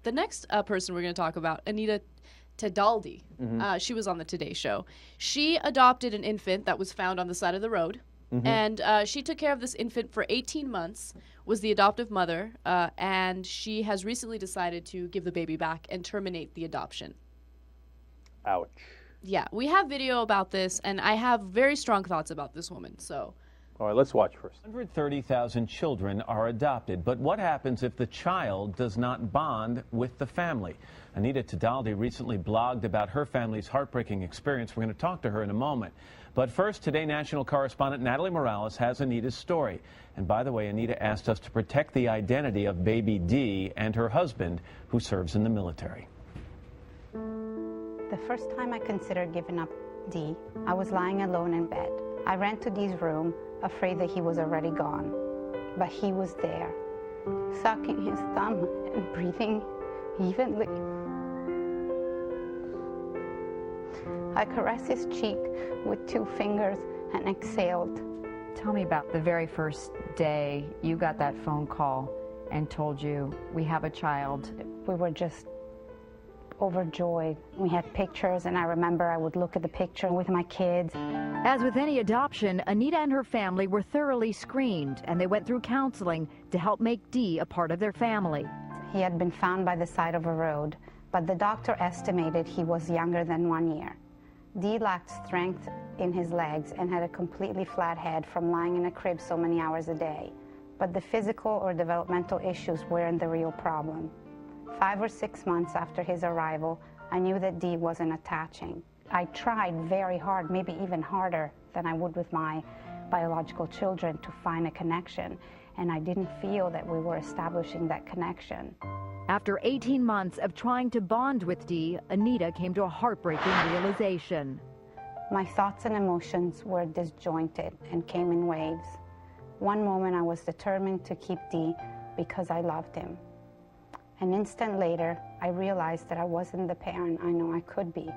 The next person we're going to talk about, Anita Tedaldi. She was on the Today Show. She adopted an infant that was found on the side of the road. And she took care of this infant for 18 months, was the adoptive mother, and she has recently decided to give the baby back and terminate the adoption. Ouch. Yeah, we have video about this, and I have very strong thoughts about this woman, so... All right, let's watch first. 130,000 children are adopted, but what happens if the child does not bond with the family? Anita Tedaldi recently blogged about her family's heartbreaking experience. We're going to talk to her in a moment. But first, Today National correspondent Natalie Morales has Anita's story. And by the way, Anita asked us to protect the identity of baby Dee and her husband, who serves in the military. The first time I considered giving up Dee, I was lying alone in bed. I ran to Dee's room, afraid that he was already gone. But he was there, sucking his thumb and breathing evenly. I caressed his cheek with 2 fingers and exhaled. Tell me about the very first day you got that phone call and told you, we have a child. We were just overjoyed. We had pictures, and I remember I would look at the picture with my kids. As with any adoption, Anita and her family were thoroughly screened, and they went through counseling to help make Dee a part of their family. He had been found by the side of a road, but the doctor estimated he was younger than 1 year. Dee lacked strength in his legs and had a completely flat head from lying in a crib so many hours a day. But the physical or developmental issues weren't the real problem. 5 or 6 months after his arrival, I knew that Dee wasn't attaching. I tried very hard, maybe even harder than I would with my biological children, to find a connection, and I didn't feel that we were establishing that connection. After 18 months of trying to bond with Dee, Anita came to a heartbreaking realization. My thoughts and emotions were disjointed and came in waves. One moment I was determined to keep Dee because I loved him. An instant later, I realized that I wasn't the parent I know I could be,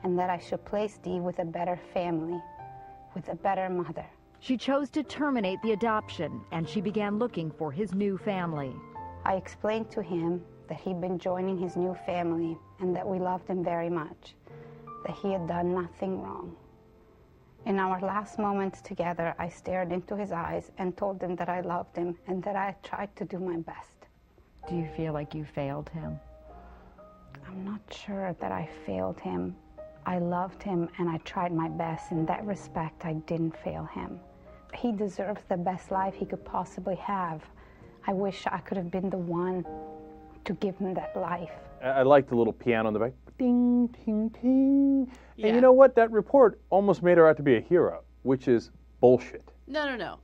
and that I should place Dee with a better family, with a better mother. She chose to terminate the adoption, and she began looking for his new family. I explained to him that he'd been joining his new family and that we loved him very much, that he had done nothing wrong. In our last moments together, I stared into his eyes and told him that I loved him and that I tried to do my best. Do you feel like you failed him? I'm not sure that I failed him. I loved him and I tried my best. In that respect, I didn't fail him. He deserves the best life he could possibly have. I wish I could have been the one to give him that life. I like the little piano in the back. Ding, ding, ding. Yeah. And you know what? That report almost made her out to be a hero, which is bullshit. No.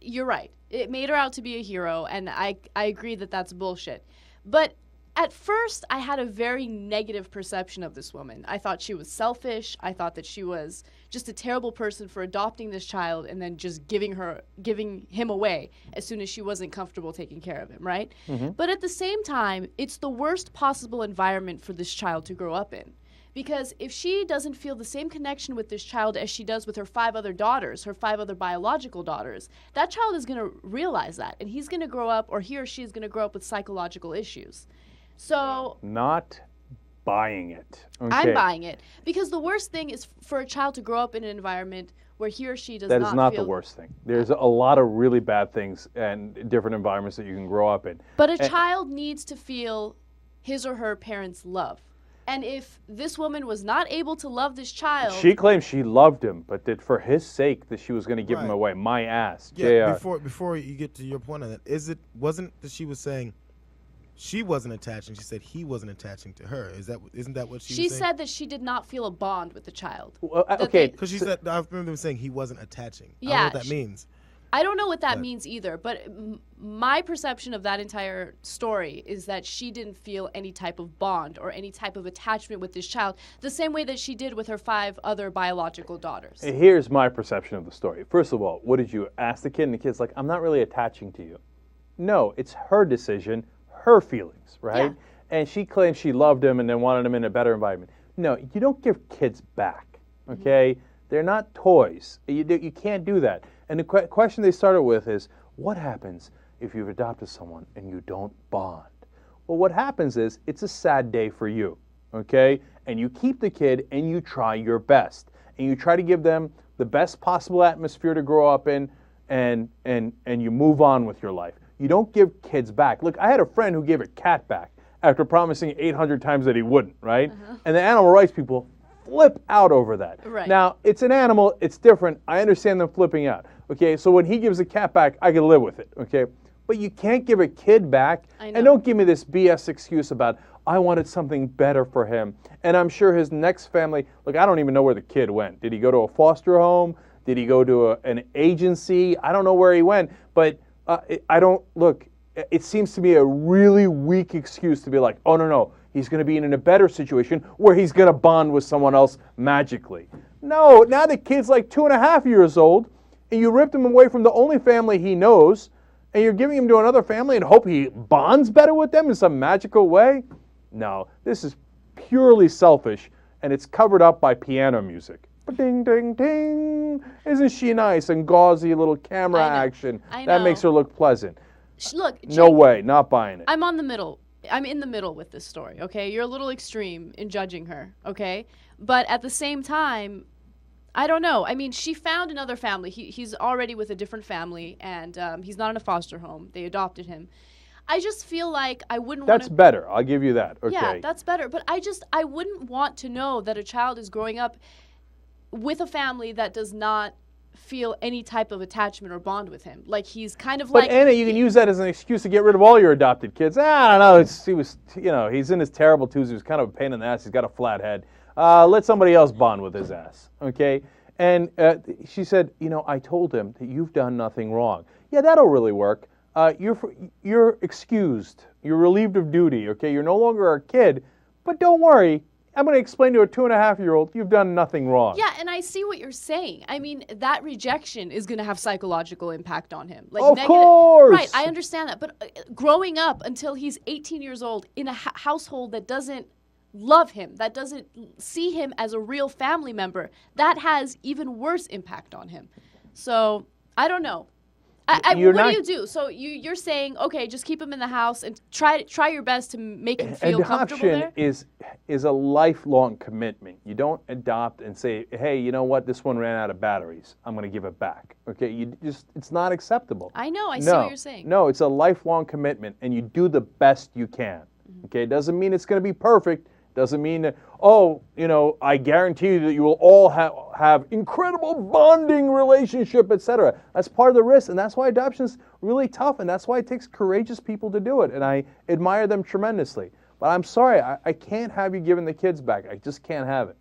You're right. It made her out to be a hero, and I agree that that's bullshit. But at first, I had a very negative perception of this woman. I thought she was selfish. I thought that she was just a terrible person for adopting this child and then just giving him away as soon as she wasn't comfortable taking care of him, right? But at the same time, it's the worst possible environment for this child to grow up in. Because if she doesn't feel the same connection with this child as she does with her 5 other daughters, her 5 other biological daughters, that child is going to realize that. And he's going to grow up, or he or she is going to grow up with psychological issues. So... Not buying it. Okay. I'm buying it. Because the worst thing is for a child to grow up in an environment where he or she does not feel... That is not the worst thing. There's a lot of really bad things and different environments that you can grow up in. But a child needs to feel his or her parents' love. And if this woman was not able to love this child... She claims she loved him, but that for his sake that she was going to give him away. My ass. Yeah, before you get to your point on that, wasn't that she was saying she wasn't attaching, she said he wasn't attaching to her. Isn't that what she was saying? She said that she did not feel a bond with the child. Well, okay. Because she said, I remember them saying he wasn't attaching. Yeah, I don't know what that means. I don't know what that means either, but my perception of that entire story is that she didn't feel any type of bond or any type of attachment with this child, the same way that she did with her 5 other biological daughters. Here's my perception of the story. First of all, what did you ask the kid? And the kid's like, I'm not really attaching to you. No, it's her decision, her feelings, right? Yeah. And she claims she loved him and then wanted him in a better environment. No, you don't give kids back, okay? They're not toys. You can't do that. And the question they started with is, what happens if you've adopted someone and you don't bond? Well, what happens is it's a sad day for you, okay? And you keep the kid and you try your best. And you try to give them the best possible atmosphere to grow up in, and you move on with your life. You don't give kids back. Look, I had a friend who gave a cat back after promising 800 times that he wouldn't, right? And the animal rights people flip out over that. Right. Now, it's an animal, it's different. I understand them flipping out. Okay, so when he gives a cat back, I can live with it, okay? But you can't give a kid back. And don't give me this BS excuse about, I wanted something better for him. And I'm sure his next family, look, I don't even know where the kid went. Did he go to a foster home? Did he go to an agency? I don't know where he went. But it seems to me a really weak excuse to be like, oh, no, he's going to be in a better situation where he's going to bond with someone else magically. No, now the kid's like 2.5 years old, and you ripped him away from the only family he knows, and you're giving him to another family and hope he bonds better with them in some magical way? No, this is purely selfish, and it's covered up by piano music. Ding, ding, ding. Isn't she nice? And gauzy little camera action. That makes her look pleasant. Look, Jake, no way, not buying it. I'm in the middle with this story, okay? You're a little extreme in judging her, okay? But at the same time, I don't know. I mean, she found another family. He's already with a different family, and he's not in a foster home. They adopted him. I just feel like I wouldn't want to... That's better. I'll give you that. Okay. Yeah, that's better. But I wouldn't want to know that a child is growing up with a family that does not feel any type of attachment or bond with him. Like he's kind of But Anna, you can use that as an excuse to get rid of all your adopted kids. I don't know. He's in his terrible twos. He was kind of a pain in the ass. He's got a flat head. Let somebody else bond with his ass, okay? And she said, I told him that you've done nothing wrong. Yeah, that'll really work. You're excused. You're relieved of duty, okay? You're no longer a kid, but don't worry. I'm going to explain to a 2.5-year-old you've done nothing wrong. Yeah, and I see what you're saying. I mean, that rejection is going to have psychological impact on him. Like of course! Right, I understand that. But growing up until he's 18 years old in a household that doesn't love him, that doesn't see him as a real family member, that has even worse impact on him. So, I don't know. What do you do? So you're saying, okay, just keep him in the house and try your best to make him feel comfortable there? Adoption is a lifelong commitment. You don't adopt and say, hey, you know what, this one ran out of batteries. I'm going to give it back. Okay, it's not acceptable. I know, I see what you're saying. No, it's a lifelong commitment, and you do the best you can. Okay, it doesn't mean it's going to be perfect. Doesn't mean that, I guarantee you that you will all have incredible bonding relationship, etc. That's part of the risk, and that's why adoption is really tough, and that's why it takes courageous people to do it, and I admire them tremendously. But I'm sorry, I can't have you giving the kids back. I just can't have it.